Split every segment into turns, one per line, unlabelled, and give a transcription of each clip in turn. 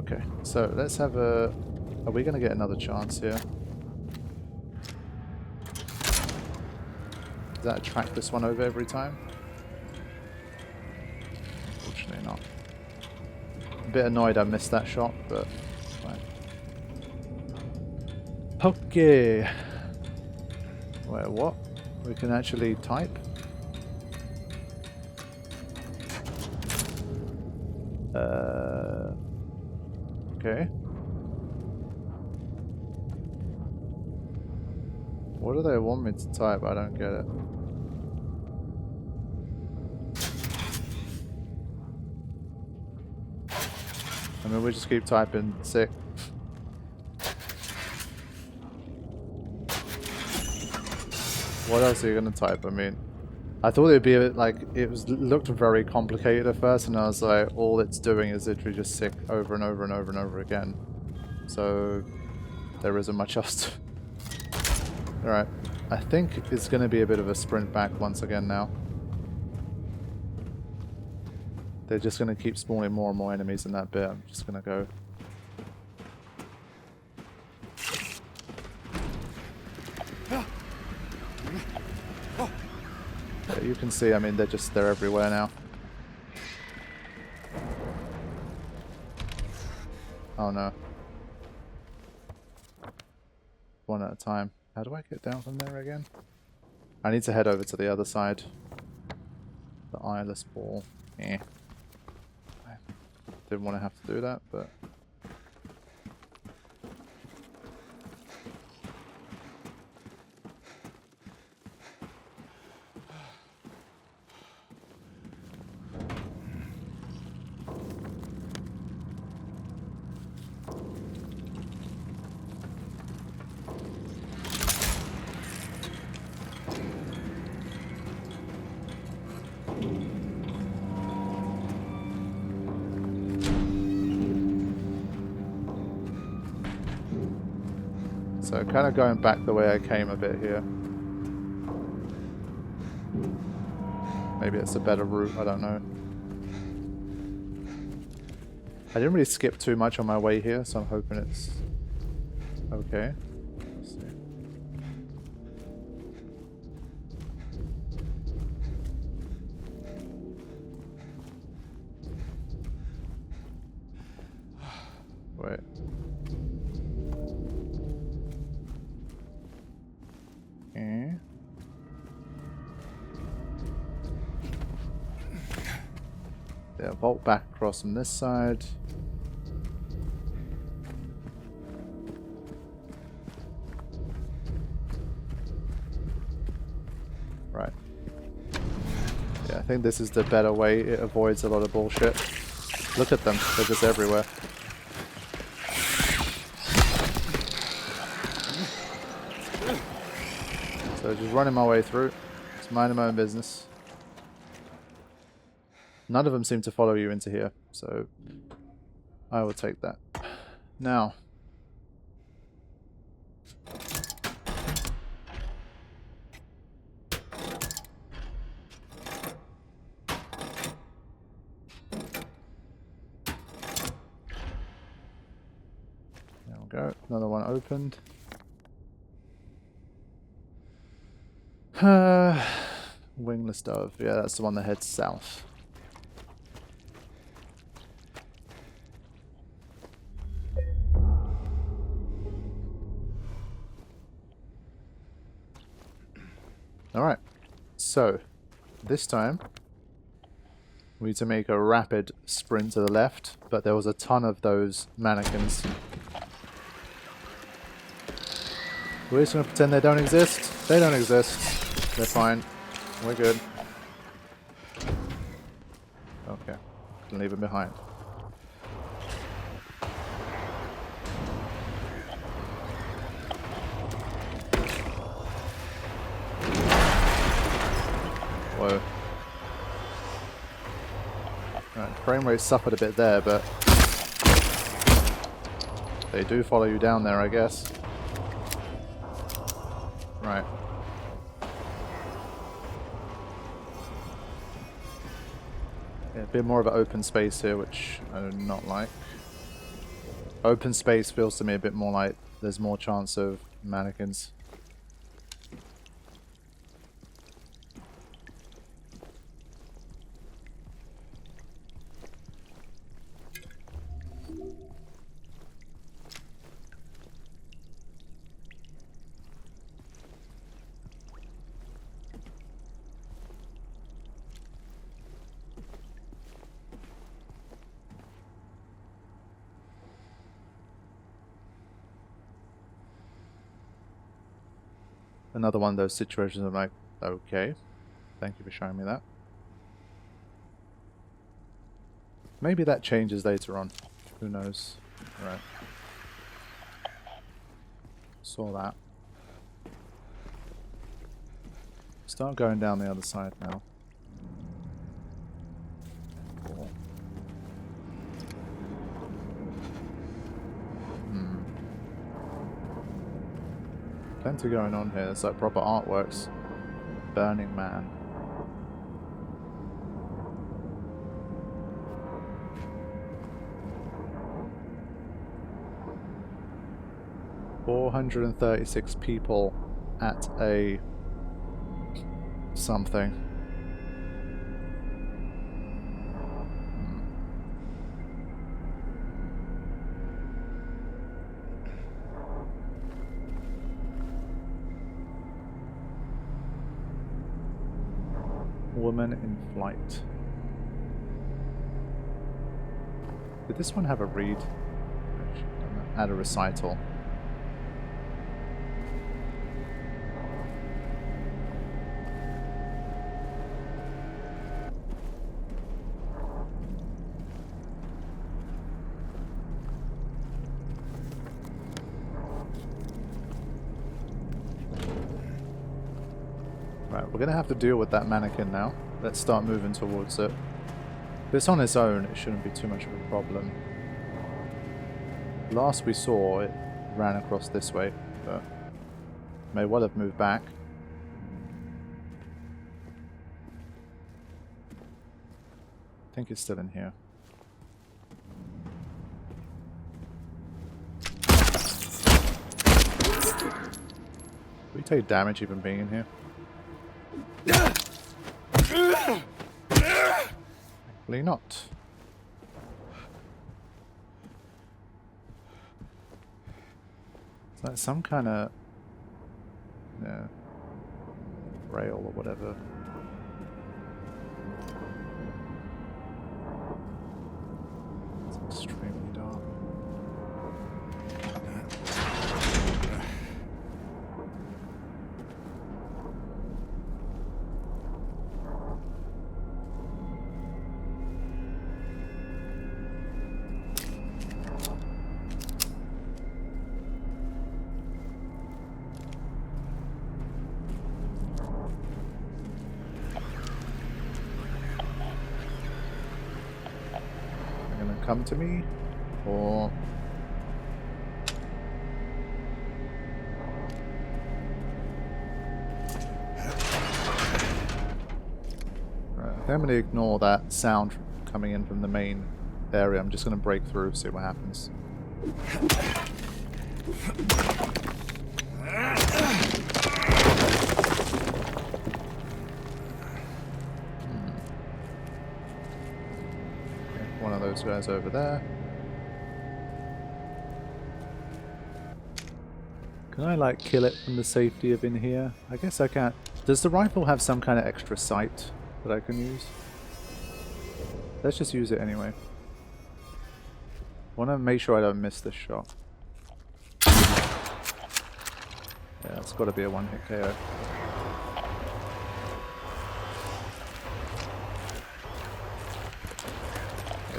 Okay, so let's have a... Are we going to get another chance here? Does that attract this one over every time? Unfortunately not. A bit annoyed I missed that shot, but fine. Okay. Wait, what? We can actually type? Okay. What do they want me to type? I don't get it. I mean, we just keep typing sick. What else are you gonna type? I mean, I thought it'd be a bit like looked very complicated at first, and I was like, all it's doing is literally just sick over and over and over and over again. So there isn't much else to... Alright, I think it's gonna be a bit of a sprint back once again now. They're just gonna keep spawning more and more enemies in that bit. I'm just gonna go... You can see, I mean, they're everywhere now. Oh no. One at a time. How do I get down from there again? I need to head over to the other side. The eyeless ball. Eh. I didn't want to have to do that, but... So kind of going back the way I came a bit here. Maybe it's a better route, I don't know. I didn't really skip too much on my way here, so I'm hoping it's okay. Let's see. Wait. Okay. Yeah, vault back across from this side. Right. Yeah, I think this is the better way. It avoids a lot of bullshit. Look at them, they're just everywhere. So just running my way through. Just minding my own business. None of them seem to follow you into here, so I will take that. Now. There we go. Another one opened. Wingless dove. Yeah, that's the one that heads south. Alright, so this time we need to make a rapid sprint to the left, but there was a ton of those mannequins. We're just going to pretend they don't exist. They don't exist. They're fine. We're good. Okay, can leave them behind. Whoa. Right, frame rate suffered a bit there, but they do follow you down there, I guess. Right. Yeah, a bit more of an open space here, which I do not like. Open space feels to me a bit more like there's more chance of mannequins. Another one of those situations I'm like, okay, thank you for showing me that. Maybe that changes later on. Who knows? Alright. Saw that. Start going down the other side now. Cool. Plenty going on here. It's like proper artworks. Burning Man. $436 people at a something. Woman in flight. Did this one have a read? Add a recital. Right, we're gonna have to deal with that mannequin now. Let's start moving towards it. If it's on its own, it shouldn't be too much of a problem. Last we saw, it ran across this way, but may well have moved back. I think it's still in here. Do we take damage even being in here? Thankfully not. It's like some kind of rail or whatever. It's extremely dark. Come to me, or right, I'm going to ignore that sound coming in from the main area. I'm just going to break through, see what happens. One of those guys over there. Can I like kill it from the safety of in here? I guess I can't. Does the rifle have some kind of extra sight that I can use? Let's just use it anyway. I want to make sure I don't miss this shot. Yeah, it's got to be a one-hit KO.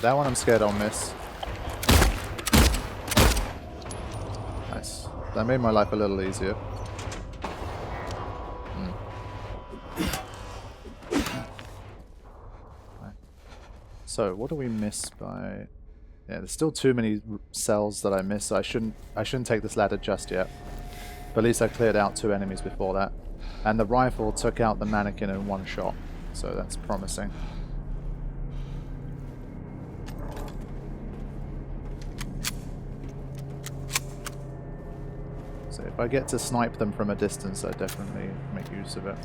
That one I'm scared I'll miss. Nice. That made my life a little easier. Right. So, what do we miss by... Yeah, there's still too many cells that I missed, so I shouldn't take this ladder just yet. But at least I cleared out 2 enemies before that. And the rifle took out the mannequin in 1 shot, so that's promising. If I get to snipe them from a distance, I definitely make use of it.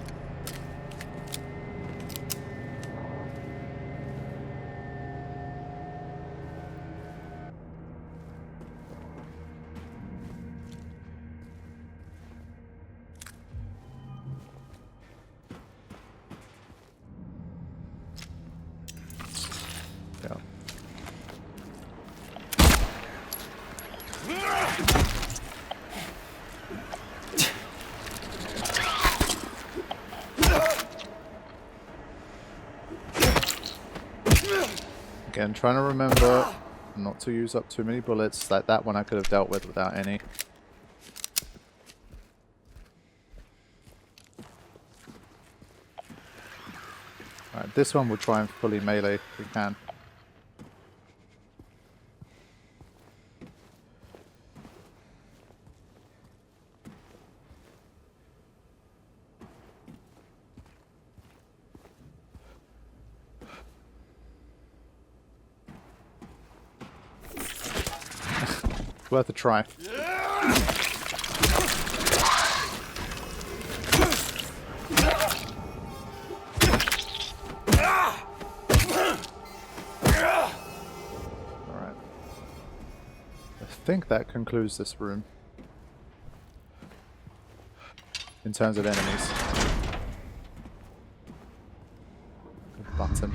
Yeah. Again, trying to remember not to use up too many bullets. Like that one I could have dealt with without any. Alright, this one we'll try and fully melee if we can. Worth a try. Alright. I think that concludes this room. In terms of enemies. Good button.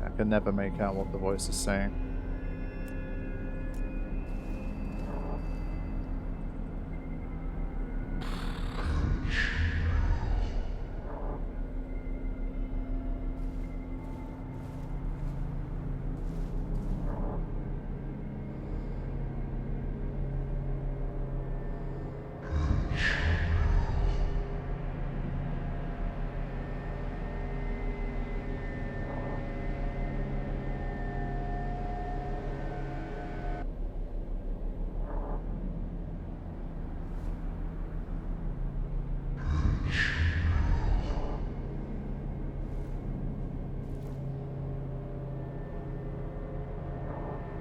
I can never make out what the voice is saying.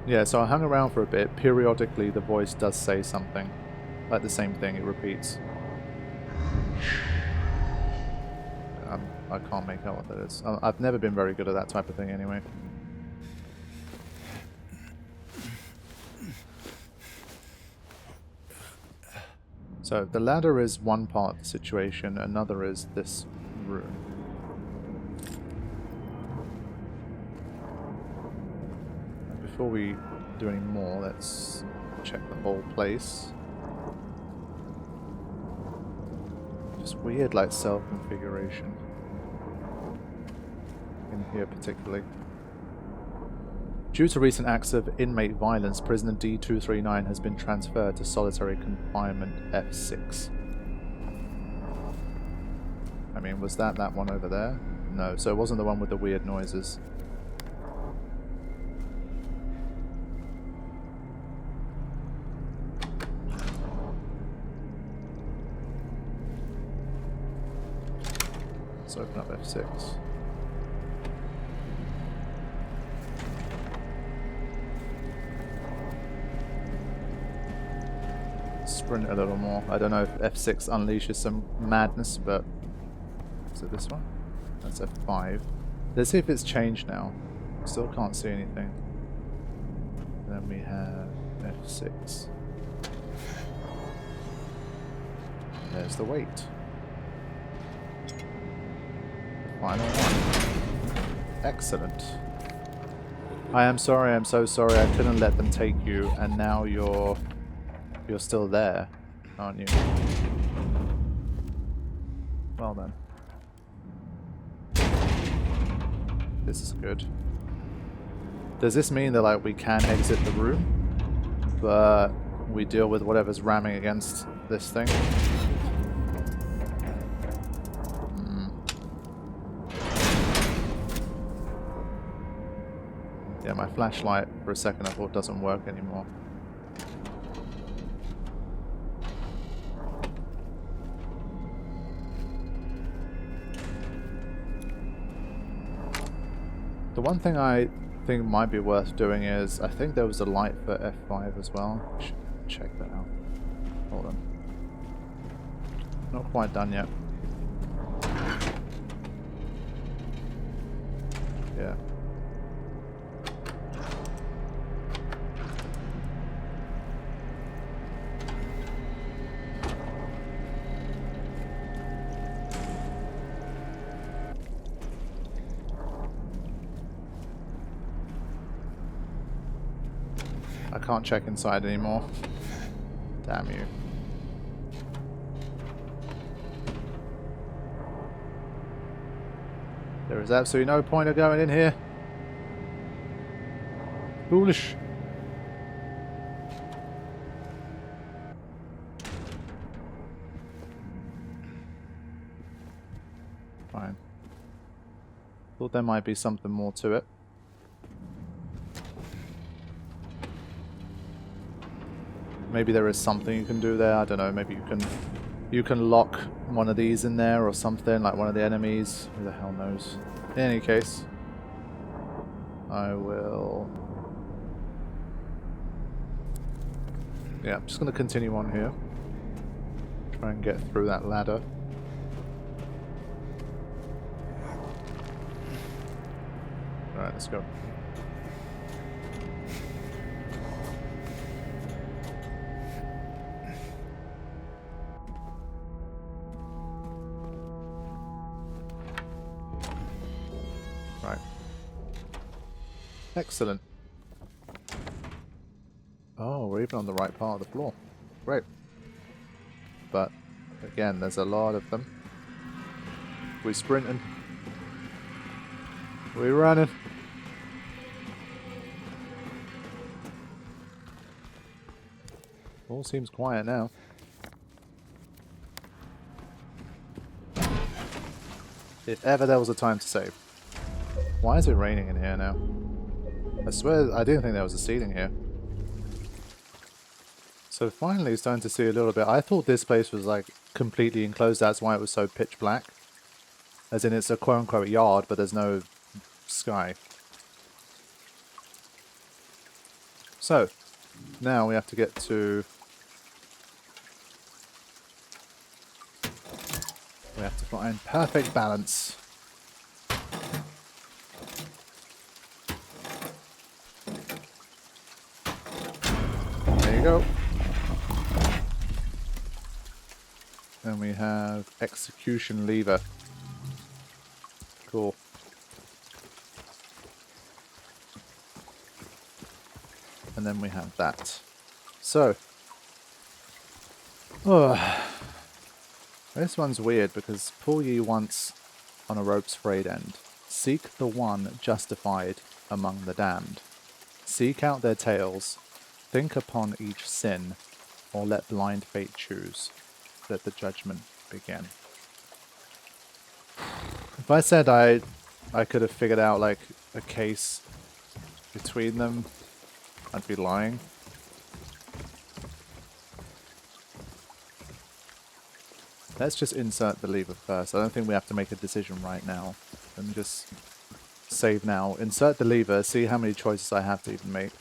Yeah, so I hung around for a bit. Periodically the voice does say something. Like the same thing, it repeats. I can't make out what that is. I've never been very good at that type of thing anyway. So the ladder is one part of the situation, another is this room. Before we do any more, let's check the whole place. Just weird, like, self-configuration. In here particularly. Due to recent acts of inmate violence, prisoner D239 has been transferred to solitary confinement F6. I mean, was that one over there? No, so it wasn't the one with the weird noises. Let's open up F6. Sprint a little more. I don't know if F6 unleashes some madness, but... Is it this one? That's F5. Let's see if it's changed now. Still can't see anything. Then we have F6. There's the weight. Final one. Excellent. I am sorry, I'm so sorry, I couldn't let them take you, and now you're still there, aren't you? Well then. This is good. Does this mean that, like, we can exit the room, but we deal with whatever's ramming against this thing? Yeah, my flashlight for a second I thought doesn't work anymore. The one thing I thing might be worth doing is, I think there was a light for F5 as well. Should check that out. Hold on. Not quite done yet. Yeah. I can't check inside anymore. Damn you. There is absolutely no point of going in here. Foolish. Fine. Thought there might be something more to it. Maybe there is something you can do there. I don't know. Maybe you can lock one of these in there or something, like one of the enemies. Who the hell knows? In any case, I will. Yeah, I'm just going to continue on here. Try and get through that ladder. Alright, let's go. Right. Excellent. Oh, we're even on the right part of the floor. Great. But, again, there's a lot of them. We're sprinting. We're running. All seems quiet now. If ever there was a time to save. Why is it raining in here now? I swear I didn't think there was a ceiling here. So finally starting to see a little bit. I thought this place was like completely enclosed, that's why it was so pitch black. As in it's a quote unquote yard, but there's no sky. So, now we have to get to... We have to find perfect balance. There you go. Then we have execution lever. Cool. And then we have that. So. This one's weird because pull ye once on a rope's frayed end. Seek the one justified among the damned. Seek out their tales. Think upon each sin. Or let blind fate choose. Let the judgment begin. If I said I could have figured out like a case between them, I'd be lying. Let's just insert the lever first. I don't think we have to make a decision right now. Let me just save now. Insert the lever, see how many choices I have to even make.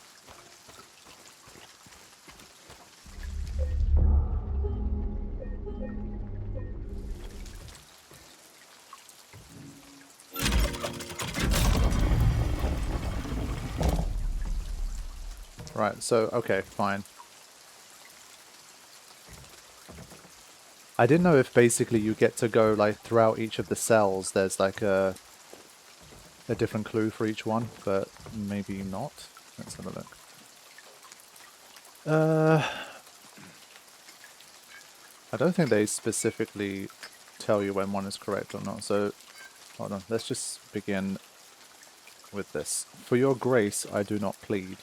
Right, so, okay, fine. I didn't know if basically you get to go like throughout each of the cells, there's like a different clue for each one, but maybe not. Let's have a look. I don't think they specifically tell you when one is correct or not, so hold on, let's just begin with this. For your grace I do not plead,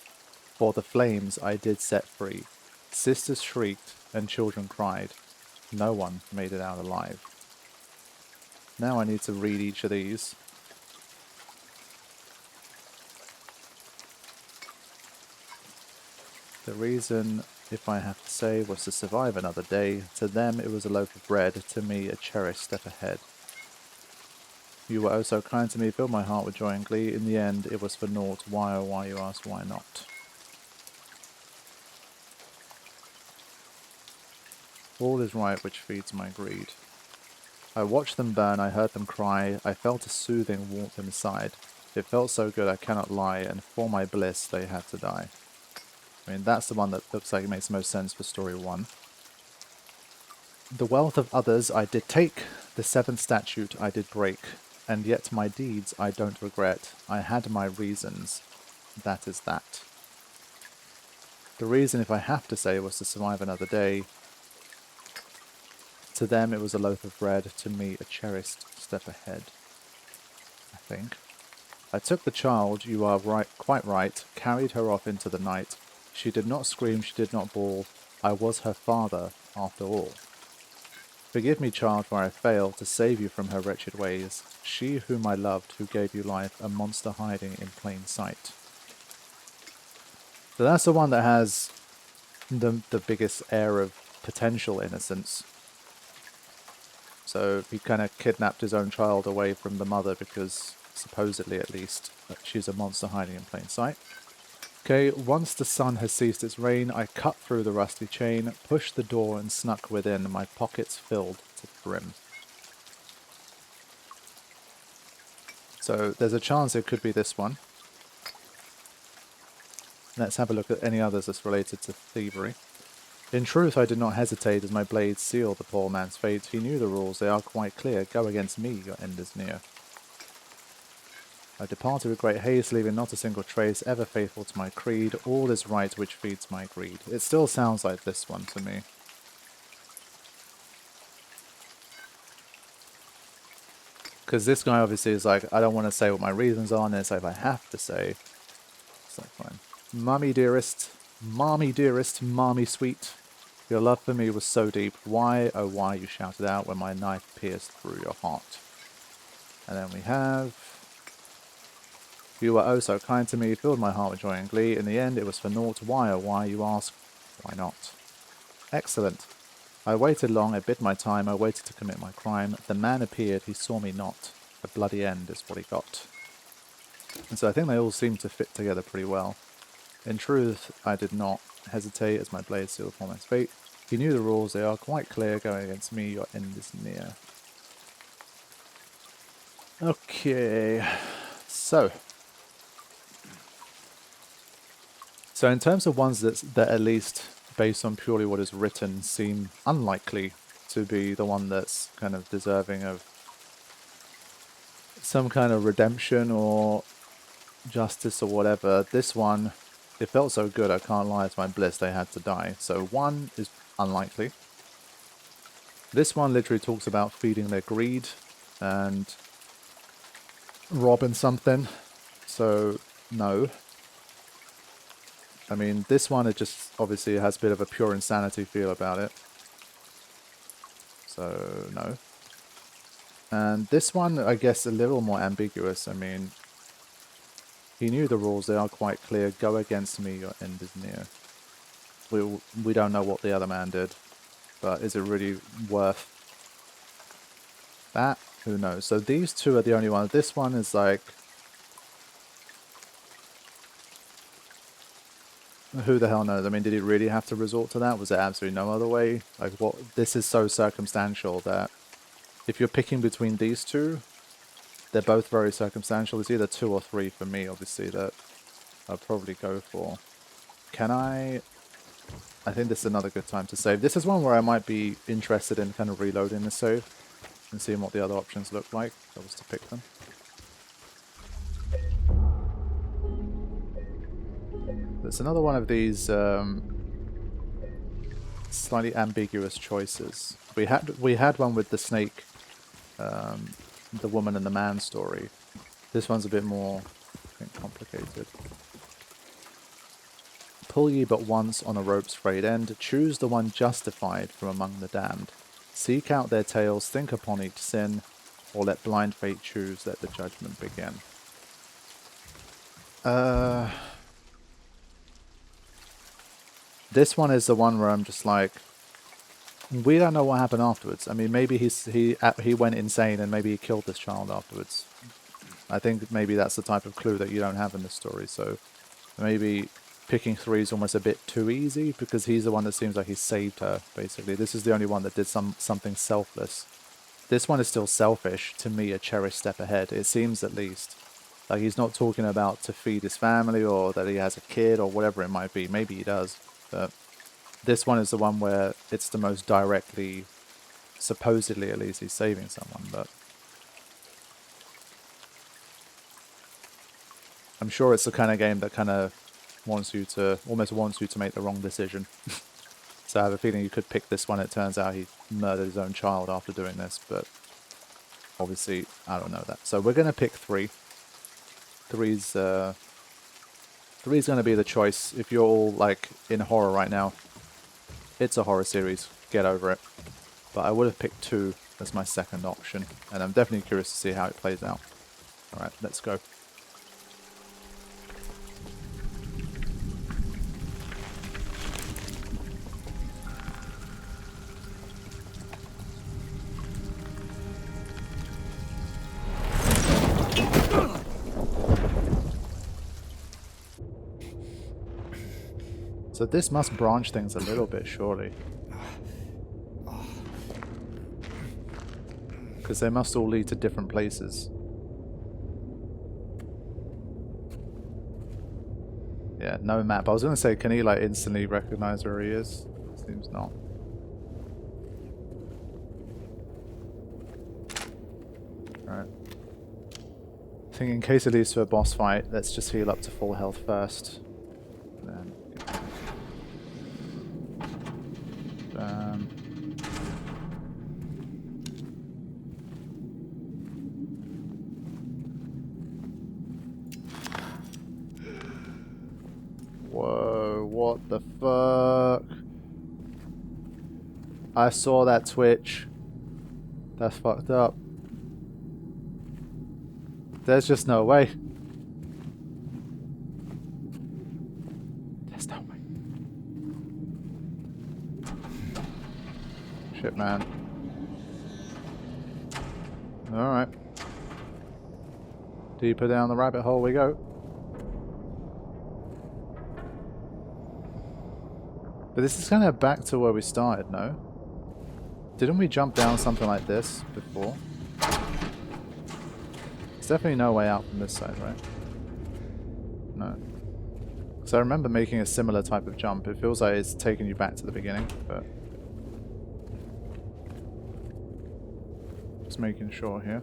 for the flames I did set free. Sisters shrieked and children cried. No one made it out alive. Now I need to read each of these. The reason, if I have to say, was to survive another day. To them it was a loaf of bread, to me a cherished step ahead. You were oh so kind to me, filled my heart with joy and glee. In the end, it was for naught. Why, oh why, you ask, why not? All is right which feeds my greed. I watched them burn, I heard them cry, I felt a soothing warmth inside. It felt so good I cannot lie, and for my bliss they had to die. I mean, that's the one that looks like it makes the most sense for story 1. The wealth of others I did take, the 7th statute I did break, and yet my deeds I don't regret. I had my reasons. That is that. The reason, if I have to say, was to survive another day. To them it was a loaf of bread, to me a cherished step ahead, I think. I took the child, you are right, quite right, carried her off into the night. She did not scream, she did not bawl. I was her father, after all. Forgive me, child, where I failed to save you from her wretched ways. She whom I loved, who gave you life, a monster hiding in plain sight. So that's the one that has the biggest air of potential innocence. So he kind of kidnapped his own child away from the mother because, supposedly at least, she's a monster hiding in plain sight. Okay, once the sun has ceased its rain, I cut through the rusty chain, pushed the door and snuck within, my pockets filled to the brim. So there's a chance it could be this one. Let's have a look at any others that's related to thievery. In truth, I did not hesitate as my blade sealed the poor man's fate. He knew the rules, they are quite clear. Go against me, your end is near. I departed with great haste, leaving not a single trace, ever faithful to my creed. All is right which feeds my greed. It still sounds like this one to me. Because this guy obviously is like, I don't want to say what my reasons are, and it's like, if I have to say, it's like, fine. Mommy dearest, mommy sweet. Your love for me was so deep. Why, oh why, you shouted out when my knife pierced through your heart. And then we have... You were oh so kind to me, filled my heart with joy and glee. In the end, it was for naught. Why, oh why, you ask? Why not? Excellent. I waited long, I bid my time, I waited to commit my crime. The man appeared, he saw me not. A bloody end is what he got. And so I think they all seem to fit together pretty well. In truth, I did not hesitate as my blade sealed upon his fate. He knew the rules, they are quite clear. Going against me, your end is near. Okay, so in terms of ones that at least, based on purely what is written, seem unlikely to be the one that's kind of deserving of some kind of redemption or justice or whatever, this one, it felt so good, I can't lie, it's my bliss, they had to die. So 1 is unlikely. This one literally talks about feeding their greed and robbing something, so no. I mean, this one, it just obviously has a bit of a pure insanity feel about it. So, no. And this one, I guess, a little more ambiguous. I mean, he knew the rules, they are quite clear. Go against me, your end is near. We don't know what the other man did, but is it really worth that? Who knows? So these two are the only ones. This one is like... Who the hell knows? I mean, did he really have to resort to that? Was there absolutely no other way? Like, what? This is so circumstantial that if you're picking between these two, they're both very circumstantial. It's either 2 or 3 for me, obviously, that I'll probably go for. Can I think this is another good time to save. This is one where I might be interested in kind of reloading the save and seeing what the other options look like if I was to pick them. There's another one of these slightly ambiguous choices. We had one with the snake, the woman and the man story. This one's a bit more, I think, complicated. Pull ye but once on a rope's frayed end, choose the one justified from among the damned. Seek out their tales, think upon each sin, or let blind fate choose, let the judgment begin. This one is the one where I'm just like, We don't know what happened afterwards. I mean, maybe he went insane and maybe he killed this child afterwards. I think maybe that's the type of clue that you don't have in this story. So maybe picking 3 is almost a bit too easy because he's the one that seems like he saved her, basically. This is the only one that did something selfless. This one is still selfish, to me, a cherished step ahead. It seems, at least. Like, he's not talking about to feed his family or that he has a kid or whatever it might be. Maybe he does. But this one is the one where it's the most directly, supposedly at least, he's saving someone. But I'm sure it's the kind of game that kind of almost wants you to make the wrong decision. So I have a feeling you could pick this one. It turns out he murdered his own child after doing this, but obviously I don't know that. So we're going to pick 3. Three's going to be the choice. If you're all like in horror right now, it's a horror series. Get over it. But I would have picked 2 as my second option, and I'm definitely curious to see how it plays out. All right, let's go. So this must branch things a little bit, surely. Because they must all lead to different places. Yeah, no map. I was going to say, can he like instantly recognize where he is? Seems not. Alright. I think in case it leads to a boss fight, let's just heal up to full health first. Then whoa, what the fuck? I saw that twitch. That's fucked up. There's just no way. There's no way. Shit, man. Alright. Deeper down the rabbit hole we go. But this is kind of back to where we started, no? Didn't we jump down something like this before? There's definitely no way out from this side, right? No. So I remember making a similar type of jump. It feels like it's taking you back to the beginning, but... just making sure here.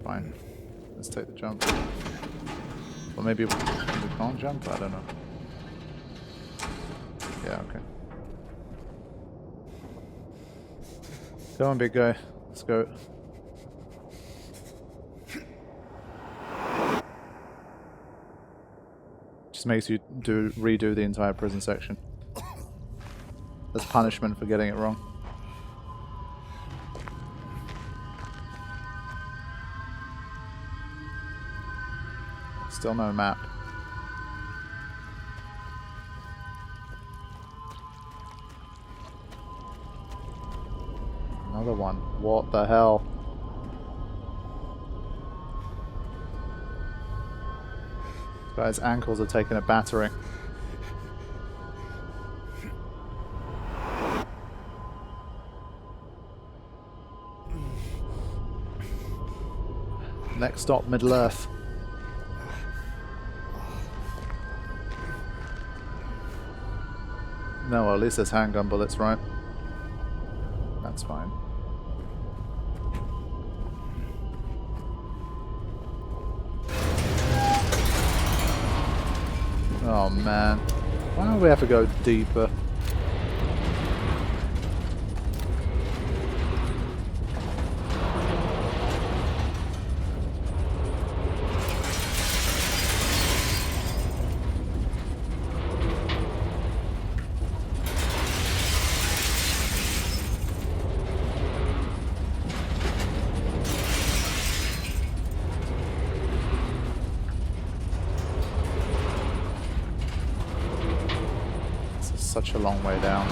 Fine. Let's take the jump. Or maybe we can't jump? I don't know. Yeah, okay. Come on, big guy. Let's go. Just makes you redo the entire prison section. As punishment for getting it wrong. Still no map. Another one. What the hell? This guy's ankles are taking a battering. Next stop, Middle Earth. No, well, at least there's handgun bullets, right? That's fine. Oh man. Why do we have to go deeper? such a long way down.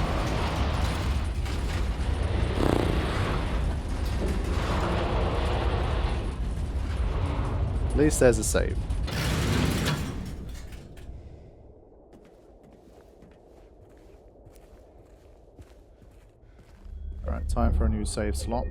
At least there's a save. Alright, time for a new save slot.